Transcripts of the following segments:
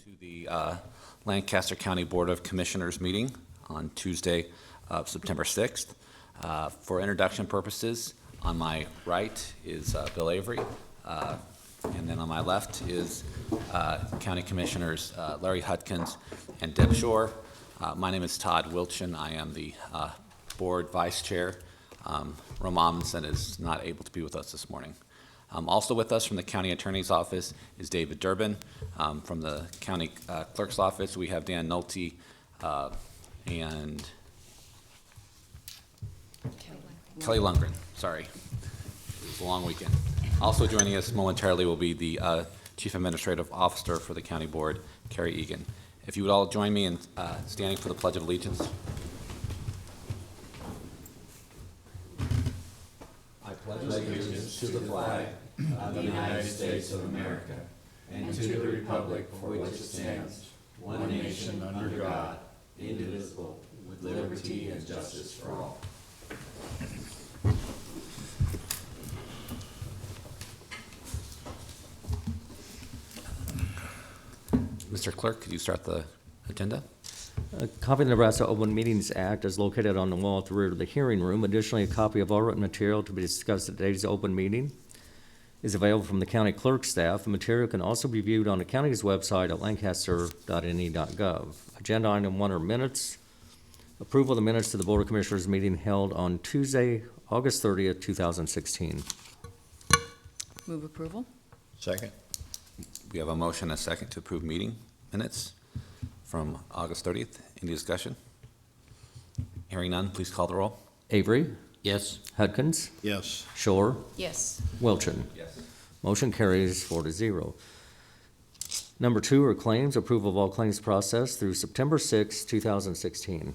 to the Lancaster County Board of Commissioners meeting on Tuesday, September 6th. For introduction purposes, on my right is Bill Avery, and then on my left is County Commissioners Larry Hutkins and Deb Shore. My name is Todd Wilchin. I am the board vice chair. Romamson is not able to be with us this morning. Also with us from the county attorney's office is David Durbin. From the county clerk's office, we have Dan Nolte and Kelly Lundgren. Sorry, it was a long weekend. Also joining us momentarily will be the Chief Administrative Officer for the County Board, Carrie Egan. If you would all join me in standing for the Pledge of Allegiance. I pledge allegiance to the flag of the United States of America and to the republic for which it stands, one nation under God, indivisible, with liberty and justice for all. Mr. Clerk, could you start the agenda? A copy of the Nebraska Open Meetings Act is located on the wall at the rear of the hearing room. Additionally, a copy of all written material to be discussed at today's open meeting is available from the county clerk staff. The material can also be viewed on the county's website at lancaster.ne.gov. Agenda item 1 are minutes. Approval of the minutes to the Board of Commissioners meeting held on Tuesday, August 30th, 2016. Move approval. Second. We have a motion and a second to approve meeting minutes from August 30th. Any discussion? Hearing none, please call the roll. Avery, Yes. Hudkins, Yes. Shore, Yes. Wilchin. Yes. Motion carries 4-0. Number 2 are claims. Approval of all claims processed through September 6, 2016.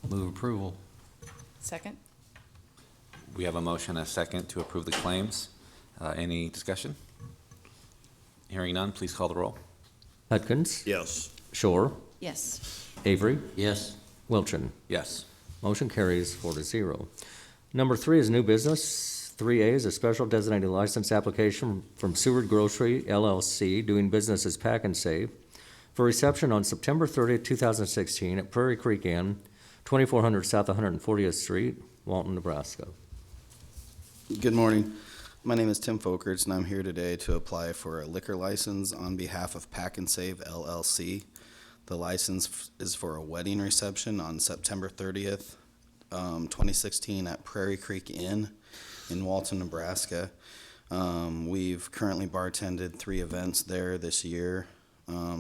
Move approval. Second. We have a motion and a second to approve the claims. Any discussion? Hearing none, please call the roll. Hudkins, Yes. Shore, Yes. Avery, Yes. Wilchin. Yes. Motion carries 4-0. Number 3 is new business. 3A is a special designated license application from Seward Grocery LLC, doing business as Pack and Save, for reception on September 30th, 2016 at Prairie Creek Inn, 2400 South 140th Street, Walton, Nebraska. Good morning. My name is Tim Folkerts, and I'm here today to apply for a liquor license on behalf of Pack and Save LLC. The license is for a wedding reception on September 30th, 2016 at Prairie Creek Inn in Walton, Nebraska. We've currently bartended 3 events there this year,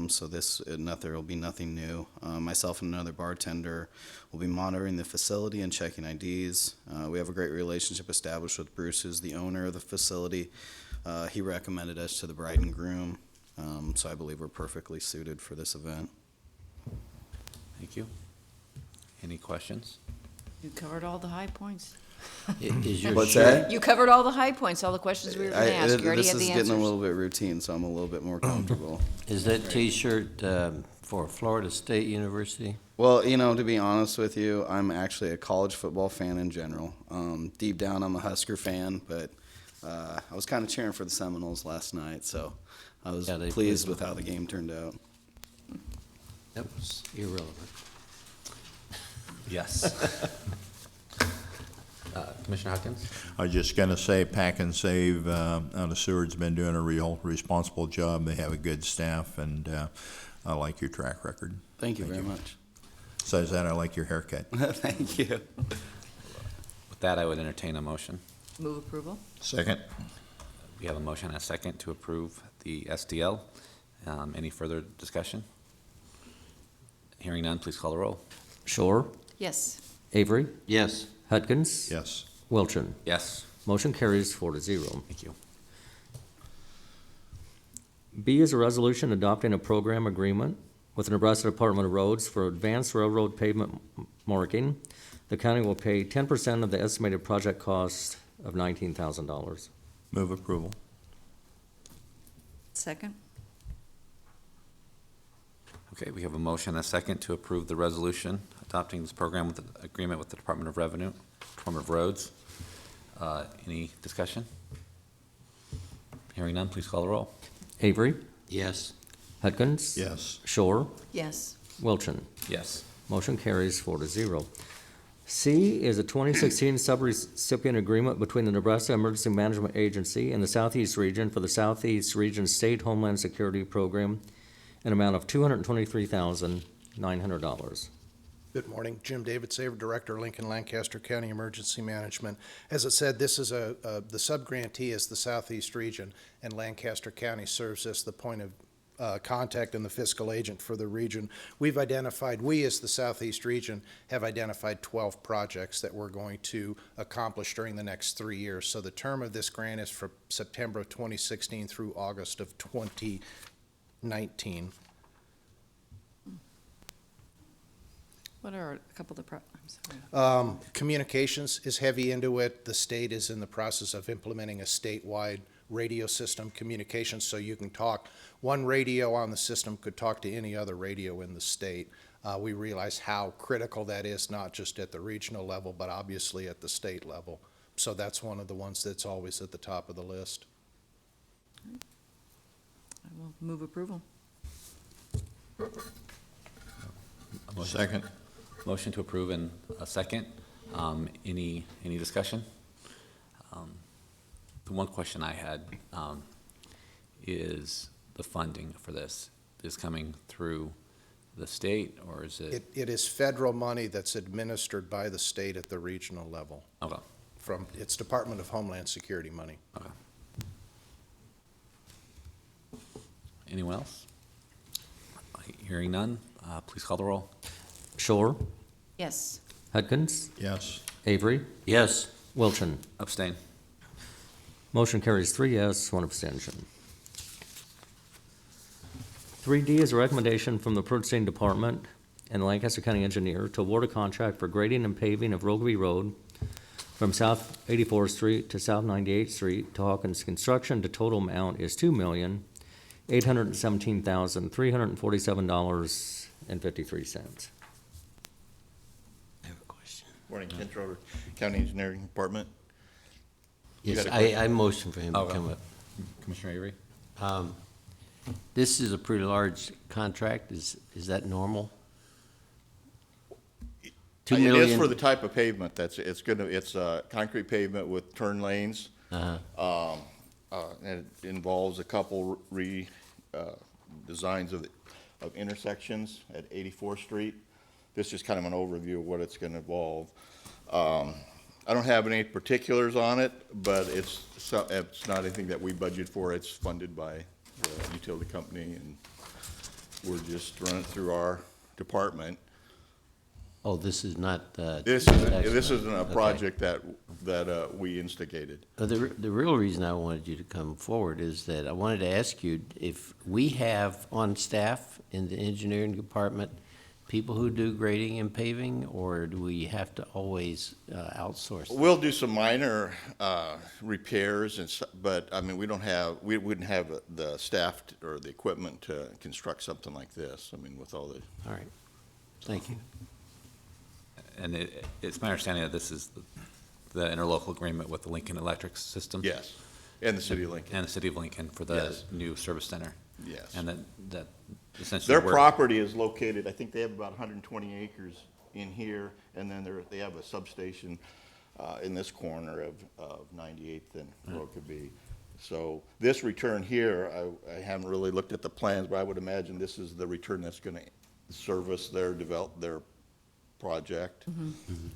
so there will be nothing new. Myself and another bartender will be monitoring the facility and checking IDs. We have a great relationship established with Bruce, who's the owner of the facility. He recommended us to the bride and groom, so I believe we're perfectly suited for this event. Thank you. Any questions? You covered all the high points. Is your What's shirt, that? You covered all the high points, all the questions we were going to ask. You already This had is the getting a answers. little bit routine, so I'm a little bit more comfortable. is that T-shirt for Florida State University? Well, to be honest with you, I'm actually a college football fan in general. Deep down, I'm a Husker fan, but I was kind of cheering for the Seminoles last night, so I was Yeah, they pleased played with how the game turned out. That was irrelevant. Yes. Commissioner Hutkins? I was just going to say, Pack and Save out of Seward's been doing a real responsible job. They have a good staff, and I like your track record. Thank you very much. Besides that, I like your haircut. Thank you. With that, I would entertain a motion. Move approval. Second. We have a motion and a second to approve the SDL. Any further discussion? Hearing none, please call the roll. Shore, Yes. Avery, Yes. Hudkins, Yes. Wilchin. Yes. Motion carries 4-0. Thank you. B is a resolution adopting a program agreement with the Nebraska Department of Roads for advanced railroad pavement marking. The county will pay 10% of the estimated project cost of $19,000. Move approval. Second. Okay, we have a motion and a second to approve the resolution adopting this program with the agreement with the Department of Revenue, Department of Roads. Any discussion? Hearing none, please call the roll. Avery, Yes. Hudgens? Yes. Shore? Yes. Wilchin? Yes. Motion carries 4-0. C is a 2016 subrecipient agreement between the Nebraska Emergency Management Agency and the Southeast Region for the Southeast Region State Homeland Security Program, an amount of $223,900. Good morning. Jim David Saver, Director, Lincoln Lancaster County Emergency Management. As I said, this is the sub-grantee is the Southeast Region, and Lancaster County serves as the point of contact and the fiscal agent for the region. We as the Southeast Region, have identified 12 projects that we're going to accomplish during the next 3 years. So the term of this grant is from September of 2016 through August of 2019. What are a couple of the I'm sorry. Communications is heavy into it. The state is in the process of implementing a statewide radio system communications, so you can talk. One radio on the system could talk to any other radio in the state. We realize how critical that is, not just at the regional level, but obviously at the state level. So that's one of the ones that's always at the top of the list. I will move approval. Second. Motion to approve in a second. Any discussion? The one question I had is the funding for this is coming through the state, or is it? It is federal money that's administered by the state at the regional level. Okay. From its Department of Homeland Security money. Okay. Anyone else? Hearing none, please call the roll. Shore? Yes. Hudgens? Yes. Avery? Yes. Wilchin? Abstain. Motion carries 3 yes, 1 abstention. 3D is a recommendation from the Purchasing Department and the Lancaster County Engineer to award a contract for grading and paving of Rogeby Road from South 84th Street to South 98th Street to Hawkins Construction. The total amount is $2,817,347.53. I have a question. Morning, Ken Trotter, County Engineering Department. Yes, got a I motion for him to Okay. come up. Commissioner Avery? This is a pretty large contract. Is that normal? 2 It is million? for the type of pavement it's concrete pavement with turn lanes. Uh-huh. And it involves a couple designs of intersections at 84th Street. This is kind of an overview of what it's gonna involve. I don't have any particulars on it, but it's not anything that we budget for. It's funded by the utility company, and we're just running it through our department. Oh, this is not. This isn't a Okay. project that we instigated. The real reason I wanted you to come forward is that I wanted to ask you if we have on staff in the engineering department people who do grading and paving, or do we have to always outsource? We'll do some minor repairs, but I mean, we wouldn't have the staff or the equipment to construct something like this. I mean, with all the. All right, thank you. And it's my understanding that this is the interlocal agreement with the Lincoln Electric System? Yes, and the city of Lincoln. And the city of Lincoln for the Yes. new service center? Yes. And that essentially. Their we're- property is located, I think they have about 120 acres in here, and then they have a substation in this corner of 98th and Rokeby. So this return here, I haven't really looked at the plans, but I would imagine this is the return that's going to service their project.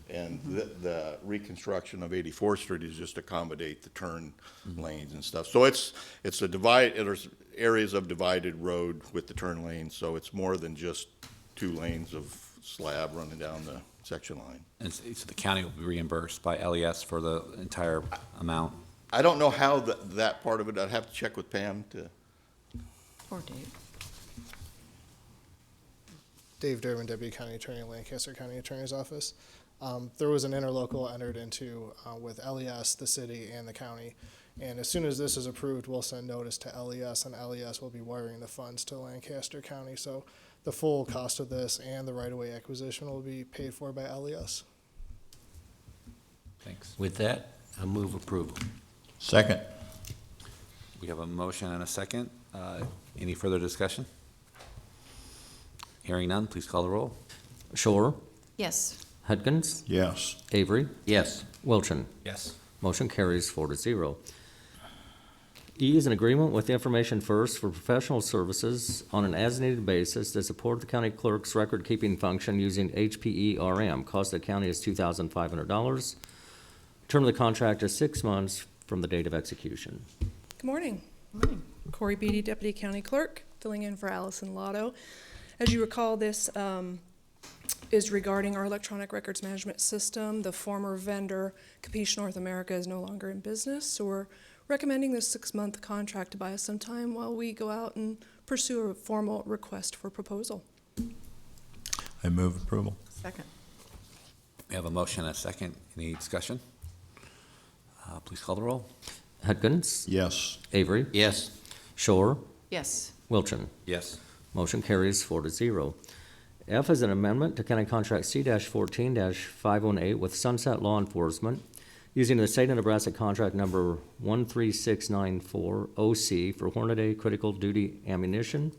And the reconstruction of 84th Street is just accommodate the turn lanes and stuff. So it's there's areas of divided road with the turn lanes, so it's more than just 2 lanes of slab running down the section line. And so the county will be reimbursed by LES for the entire amount? I don't know how that part of it, I'd have to check with Pam to. Or Dave. Dave Durbin, Deputy County Attorney, Lancaster County Attorney's Office. There was an interlocal entered into with LES, the city, and the county. And as soon as this is approved, we'll send notice to LES, and LES will be wiring the funds to Lancaster County. So the full cost of this and the right-of-way acquisition will be paid for by LES. Thanks. With that, I move approval. Second. We have a motion and a second. Any further discussion? Hearing none, please call the roll. Shore, Yes. Hudgens, Yes. Avery, Yes. Wilchin. Yes. Motion carries 4-0. E is an agreement with Information First for professional services on an as-needed basis to support the county clerk's record-keeping function using HPERM. Cost of the county is $2,500. Term of the contract is 6 months from the date of execution. Good morning. Corey Beatty, Deputy County Clerk, filling in for Allison Lotto. As you recall, this is regarding our electronic records management system. The former vendor, Capiche North America, is no longer in business, so we're recommending this 6-month contract to buy us some time while we go out and pursue a formal request for proposal. I move approval. Second. We have a motion and a second. Any discussion? Please call the roll. Hudgens, Yes. Avery, Yes. Shore, Yes. Wilchin. Yes. Motion carries 4-0. F is an amendment to County Contract C-14-518 with Sunset Law Enforcement using the state of Nebraska contract number 13694 OC for Hornady Critical Duty Ammunition.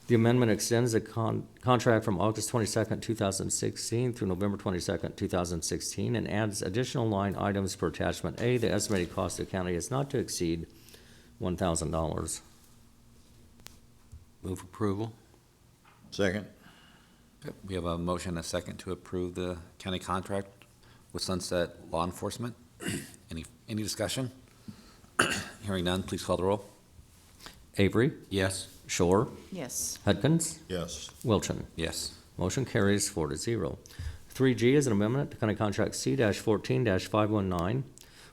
The amendment extends the contract from August 22nd, 2016 through November 22nd, 2016, and adds additional line items per attachment A. The estimated cost of the county is not to exceed $1,000. Move approval. Second. Yep, we have a motion and a second to approve the county contract with Sunset Law Enforcement. Any discussion? Hearing none, please call the roll. Avery, Yes. Shore, Yes. Hudgens, Yes. Wilchin. Yes. Motion carries 4-0. 3G is an amendment to County Contract C-14-519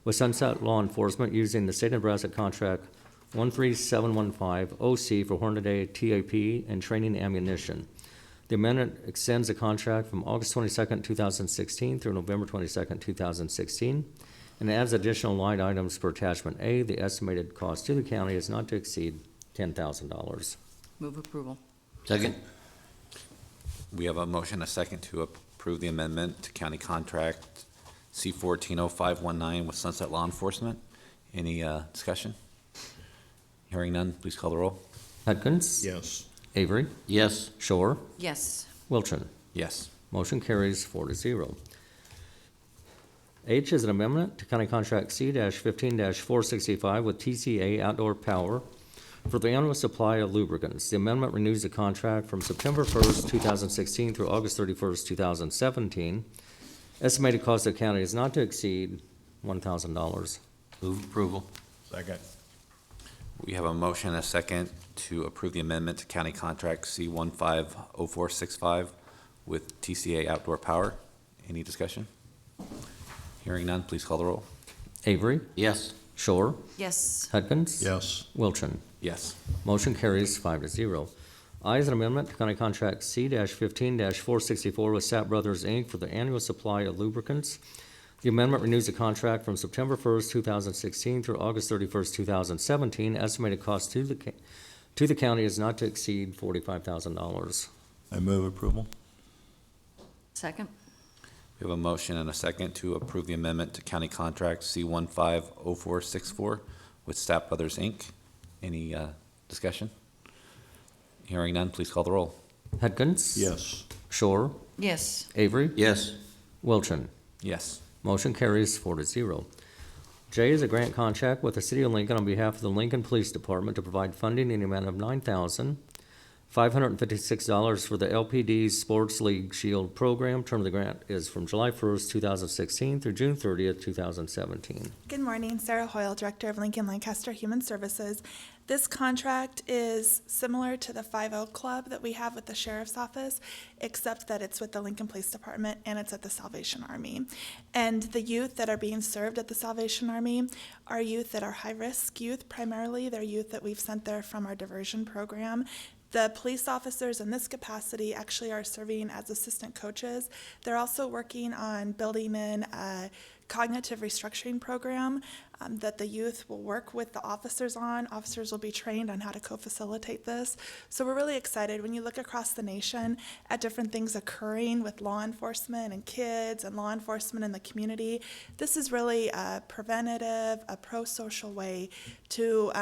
with Sunset Law Enforcement using the state of Nebraska contract 13715 OC for Hornady TAP and training ammunition. The amendment extends the contract from August 22nd, 2016 through November 22nd, 2016, and adds additional line items per attachment A. The estimated cost to the county is not to exceed $10,000. Move approval. Second. We have a motion and a second to approve the amendment to county contract C-14-0519 with Sunset Law Enforcement. Any discussion? Hearing none, please call the roll. Hudgens, Yes. Avery, Yes. Shore, Yes. Wilchin. Yes. Motion carries 4-0. H is an amendment to County Contract C-15-465 with TCA Outdoor Power for the annual supply of lubricants. The amendment renews the contract from September 1st, 2016 through August 31st, 2017. Estimated cost of the county is not to exceed $1,000. Move approval. Second. We have a motion and a second to approve the amendment to county contract C-150465 with TCA Outdoor Power. Any discussion? Hearing none, please call the roll. Avery, Yes. Shore, Yes. Hudgens, Yes. Wilchin. Yes. Motion carries 5-0. I is an amendment to County Contract C-15-464 with Sapp Brothers, Inc. for the annual supply of lubricants. The amendment renews the contract from September 1st, 2016 through August 31st, 2017. Estimated cost to the county is not to exceed $45,000. I move approval. Second. We have a motion and a second to approve the amendment to county contract C-150464 with Stapp Brothers, Inc. Any discussion? Hearing none, please call the roll. Hudgens? Yes. Shore? Yes. Avery? Yes. Wilchin? Yes. Motion carries 4-0. J is a grant contract with the City of Lincoln on behalf of the Lincoln Police Department to provide funding in the amount of $9,556 for the LPD's Sports League Shield program. Term of the grant is from July 1st, 2016 through June 30th, 2017. Good morning, Sarah Hoyle, Director of Lincoln Lancaster Human Services. This contract is similar to the 5-0 Club that we have with the Sheriff's Office, except that it's with the Lincoln Police Department and it's at the Salvation Army. And the youth that are being served at the Salvation Army are youth that are high-risk youth primarily. They're youth that we've sent there from our diversion program. The police officers in this capacity actually are serving as assistant coaches. They're also working on building in a cognitive restructuring program that the youth will work with the officers on. Officers will be trained on how to co-facilitate this. So we're really excited when you look across the nation at different things occurring with law enforcement and kids and law enforcement in the community. This is really a preventative, a pro-social way to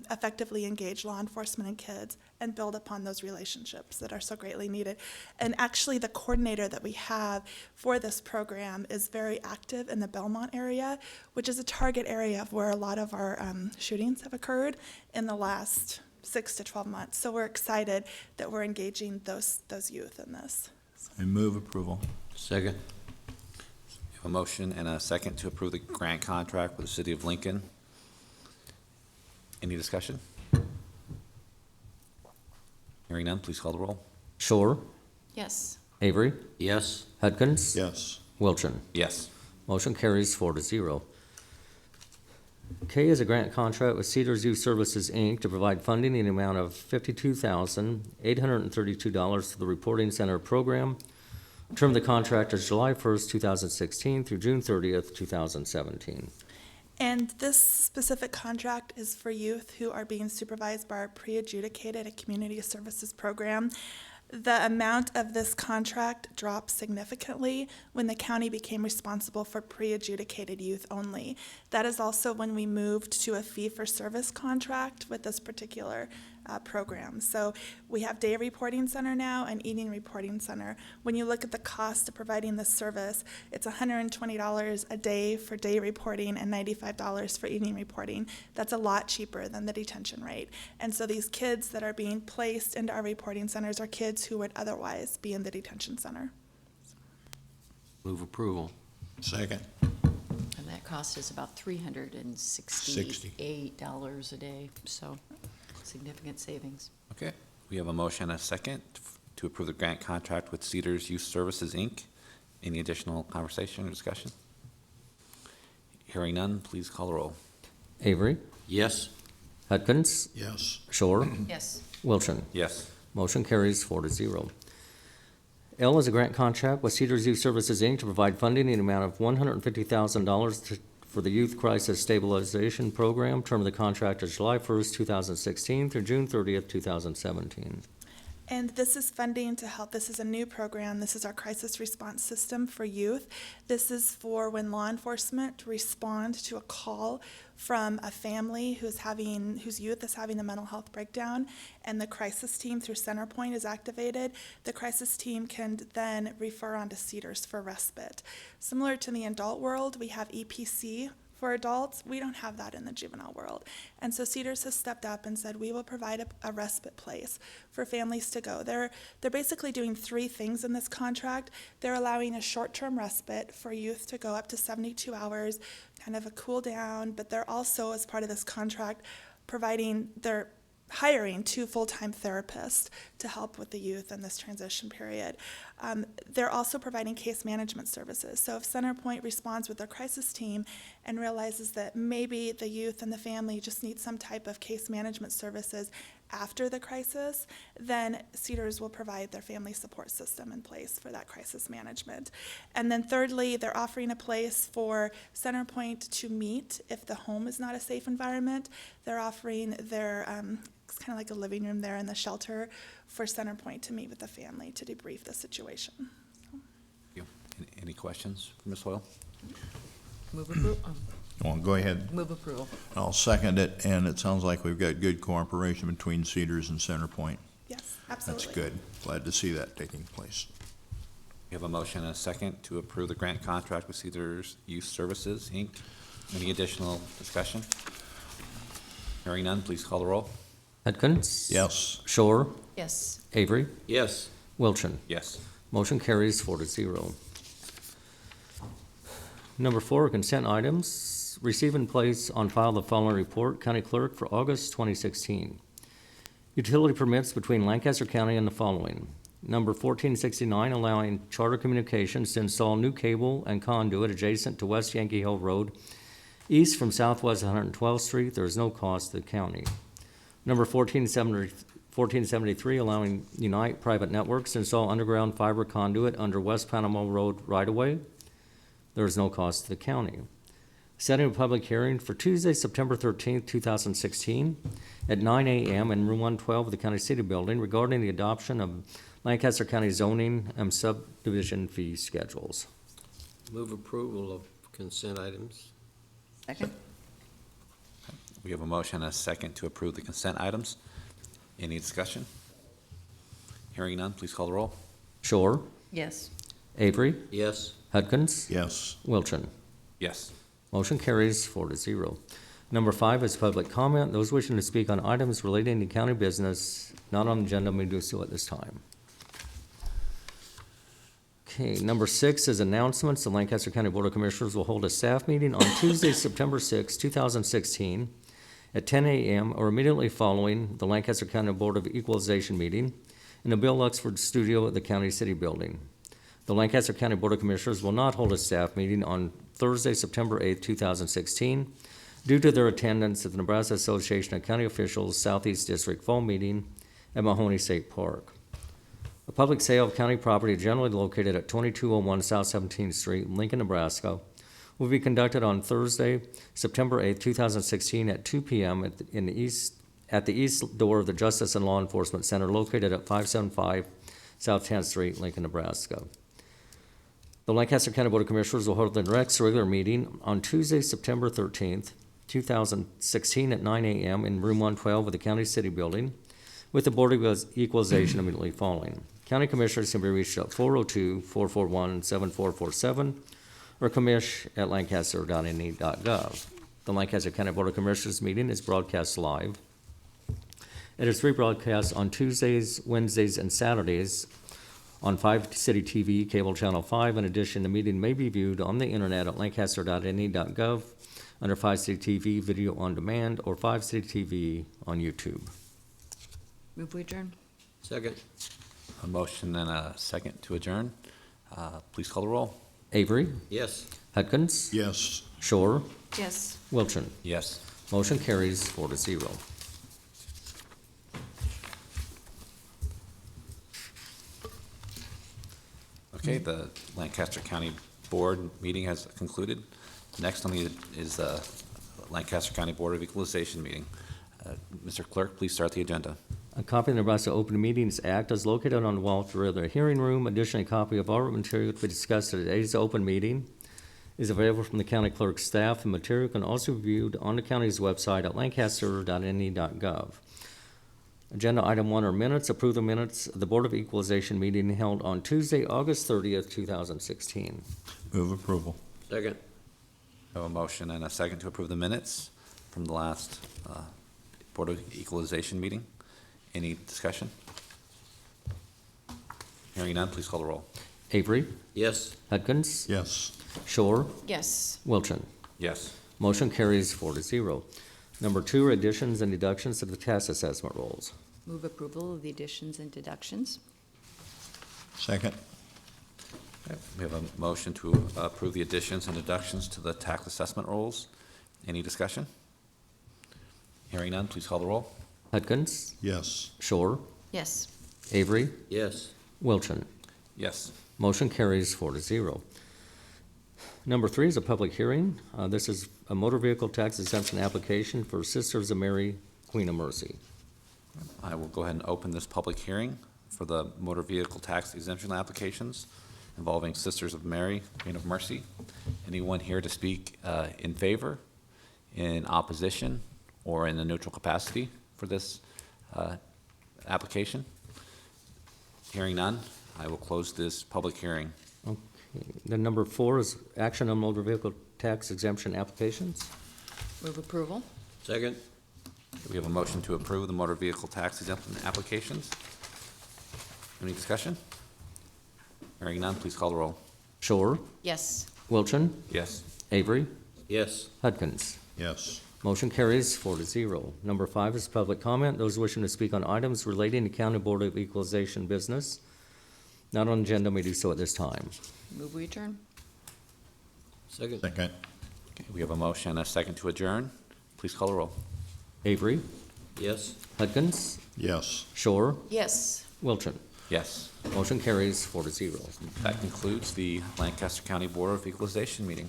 effectively engage law enforcement and kids and build upon those relationships that are so greatly needed. And actually, the coordinator that we have for this program is very active in the Belmont area, which is a target area of where a lot of our shootings have occurred in the last 6 to 12 months. So we're excited that we're engaging those youth in this. I move approval. Second. We have a motion and a second to approve the grant contract with the City of Lincoln. Any discussion? Hearing none, please call the roll. Shore, Yes. Avery, Yes. Hudkins, Yes. Wilchin. Yes. Motion carries 4-0. K is a grant contract with Cedars Youth Services, Inc. to provide funding in the amount of $52,832 for the Reporting Center program. Term of the contract is July 1st, 2016 through June 30th, 2017. And this specific contract is for youth who are being supervised by our pre-adjudicated community services program. The amount of this contract dropped significantly when the county became responsible for pre-adjudicated youth only. That is also when we moved to a fee-for-service contract with this particular program. So we have day reporting center now and evening reporting center. When you look at the cost of providing this service, it's $120 a day for day reporting and $95 for evening reporting. That's a lot cheaper than the detention rate. And so these kids that are being placed into our reporting centers are kids who would otherwise be in the detention center. Move approval. Second. And that cost is about $368 a day, so significant savings. Okay, we have a motion and a second to approve the grant contract with Cedars Youth Services, Inc. Any additional conversation or discussion? Hearing none, please call the roll. Avery, Yes. Hudkins, Yes. Shore, Yes. Wilchin. Yes. Motion carries 4-0. L is a grant contract with Cedars Youth Services, Inc. to provide funding in the amount of $150,000 for the Youth Crisis Stabilization Program. Term of the contract is July 1st, 2016 through June 30th, 2017. And this is funding to help. This is a new program. This is our crisis response system for youth. This is for when law enforcement respond to a call from a family whose youth is having a mental health breakdown, and the crisis team through Centerpoint is activated. The crisis team can then refer on to Cedars for respite. Similar to the adult world, we have EPC for adults. We don't have that in the juvenile world. And so Cedars has stepped up and said, we will provide a respite place for families to go. They're basically doing 3 things in this contract. They're allowing a short-term respite for youth to go up to 72 hours, kind of a cool down, but they're also, as part of this contract, they're hiring 2 full-time therapists to help with the youth in this transition period. They're also providing case management services. So if Centerpoint responds with their crisis team and realizes that maybe the youth and the family just need some type of case management services after the crisis, then Cedars will provide their family support system in place for that crisis management. And then thirdly, they're offering a place for Centerpoint to meet if the home is not a safe environment. They're offering their it's kind of like a living room there in the shelter for Centerpoint to meet with the family to debrief the situation. Any questions for Ms. Hoyle? Move approval. Well, go ahead. Move approval. I'll second it, and it sounds like we've got good cooperation between Cedars and Centerpoint. Yes, absolutely. That's good. Glad to see that taking place. We have a motion and a second to approve the grant contract with Cedars Youth Services, Inc. Any additional discussion? Hearing none, please call the roll. Hudkins? Yes. Shore, Yes. Avery, Yes. Wilchin. Yes. Motion carries 4-0. Number 4, consent items. Receive and place on file the following report, County Clerk, for August 2016. Utility permits between Lancaster County and the following. Number 1469, allowing Charter Communications to install new cable and conduit adjacent to West Yankee Hill Road, east from Southwest 112th Street. There is no cost to the county. Number 1473, allowing Unite Private Networks to install underground fiber conduit under West Panama Road right-of-way. There is no cost to the county. setting a public hearing for Tuesday, September 13th, 2016, at 9 a.m. in Room 112 of the County City Building regarding the adoption of Lancaster County zoning and subdivision fee schedules. Move approval of consent items. Second? We have a motion and a second to approve the consent items. Any discussion? Hearing none, please call the roll. Shore, Yes. Avery, Yes. Hudkins, Yes. Wilchin. Yes. Motion carries 4-0. Number 5 is public comment. Those wishing to speak on items relating to county business not on the agenda may do so at this time. Okay, number 6 is announcements. The Lancaster County Board of Commissioners will hold a staff meeting on Tuesday, September 6, 2016, at 10 a.m. or immediately following the Lancaster County Board of Equalization meeting in the Bill Luxford Studio at the County City Building. The Lancaster County Board of Commissioners will not hold a staff meeting on Thursday, September 8, 2016, due to their attendance at the Nebraska Association of County Officials Southeast District Fall Meeting at Mahoney State Park. A public sale of county property generally located at 2201 South 17th Street, Lincoln, Nebraska, will be conducted on Thursday, September 8, 2016, at 2 p.m. at the east door of the Justice and Law Enforcement Center located at 575 South 10th Street, Lincoln, Nebraska. The Lancaster County Board of Commissioners will hold their next regular meeting on Tuesday, September 13th, 2016, at 9 a.m. in Room 112 of the County City Building, with the Board of Equalization immediately following. County Commissioners can be reached at 402-441-7447 or commish@lancaster.ne.gov. The Lancaster County Board of Commissioners meeting is broadcast live. It is rebroadcast on Tuesdays, Wednesdays, and Saturdays on 5 City TV, Cable Channel 5. In addition, the meeting may be viewed on the internet at lancaster.ne.gov under 5 City TV Video on Demand or 5 City TV on YouTube. Move we adjourn? Second. A motion and a second to adjourn. Please call the roll. Avery, Yes. Hudkins, Yes. Shore, Yes. Wilchin. Yes. Motion carries 4-0. Okay, the Lancaster County Board meeting has concluded. Next on the is the Lancaster County Board of Equalization meeting. Mr. Clerk, please start the agenda. A copy of the Nebraska Open Meetings Act is located on the wall at the rear of the hearing room. Additionally, a copy of all material to be discussed at today's open meeting is available from the county clerk's staff, and material can also be viewed on the county's website at lancaster.ne.gov. Agenda item 1 are minutes. Approve the minutes of the Board of Equalization meeting held on Tuesday, August 30th, 2016. Move approval. Second. I have a motion and a second to approve the minutes from the last Board of Equalization meeting. Any discussion? Hearing none, please call the roll. Avery, Yes. Hudkins, Yes. Shore, Yes. Wilchin. Yes. Motion carries 4-0. Number 2 are additions and deductions to the tax assessment rolls. Move approval of the additions and deductions? Second. Okay, we have a motion to approve the additions and deductions to the tax assessment rolls. Any discussion? Hearing none, please call the roll. Hudkins, Yes. Shore, Yes. Avery, Yes. Wilchin. Yes. Motion carries 4-0. Number 3 is a public hearing. This is a motor vehicle tax exemption application for Sisters of Mary, Queen of Mercy. I will go ahead and open this public hearing for the motor vehicle tax exemption applications involving Sisters of Mary, Queen of Mercy. Anyone here to speak in favor, in opposition, or in a neutral capacity for this application? Hearing none, I will close this public hearing. Okay. Then number 4 is action on motor vehicle tax exemption applications. Move approval? Second. We have a motion to approve the motor vehicle tax exemption applications. Any discussion? Hearing none, please call the roll. Shore, Yes. Wilchin, Yes. Avery, Yes. Hudkins. Yes. Motion carries 4-0. Number 5 is public comment. Those wishing to speak on items relating to County Board of Equalization business not on agenda may do so at this time. Move we adjourn? Second. Second. Okay, we have a motion and a second to adjourn. Please call the roll. Avery, Yes. Hudkins, Yes. Shore, Yes. Wilchin. Yes. Motion carries 4-0. That concludes the Lancaster County Board of Equalization meeting.